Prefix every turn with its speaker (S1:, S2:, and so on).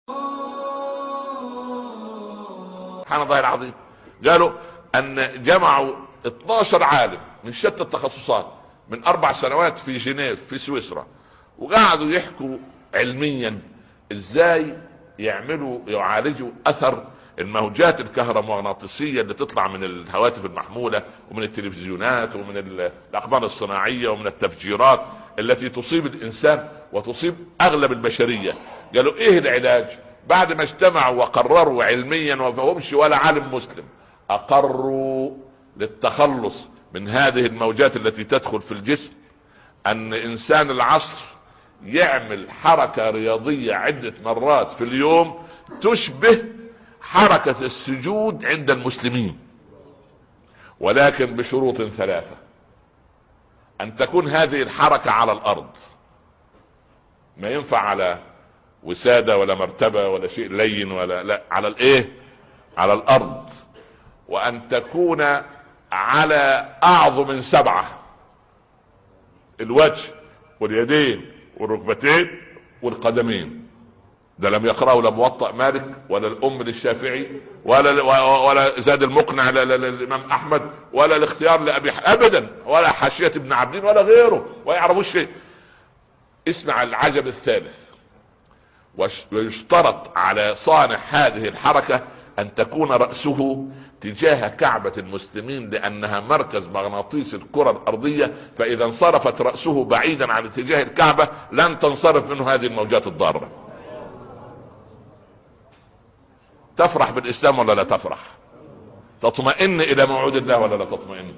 S1: سبحان الله العظيم. قالوا ان جمعوا 12 عالم من شتى التخصصات من 4 سنوات في جنيف في سويسرا، وقعدوا يحكوا علميا ازاي يعالجوا اثر الموجات الكهرومغناطيسيه اللي تطلع من الهواتف المحموله ومن التلفزيونات ومن الاقمار الصناعيه ومن التفجيرات التي تصيب الانسان وتصيب اغلب البشريه. قالوا ايه العلاج؟ بعد ما اجتمعوا وقرروا علميا وما فهمش ولا عالم مسلم، اقروا للتخلص من هذه الموجات التي تدخل في الجسم ان انسان العصر يعمل حركة رياضية عدة مرات في اليوم تشبه حركة السجود عند المسلمين، ولكن بشروط 3: ان تكون هذه الحركة على الارض، ما ينفع على وسادة ولا مرتبة ولا شيء لين ولا لا، على الايه؟ على الارض. وان تكون على اعظم 7، الوجه واليدين والركبتين والقدمين. ده لم يقرأه لا موطأ مالك ولا الام للشافعي ولا زاد المقنع للامام احمد ولا الاختيار لابي ابدا ولا حاشية ابن عبدين ولا غيره، ويعرفوش شيء. اسمع العجب الثالث: ويشترط على صانع هذه الحركة ان تكون رأسه تجاه كعبة المسلمين، لانها مركز مغناطيس الكرة الارضية، فاذا انصرفت رأسه بعيدا عن اتجاه الكعبة لن تنصرف منه هذه الموجات الضارة. تفرح بالاسلام ولا لا تفرح؟ تطمئن الى موعود الله ولا لا تطمئن؟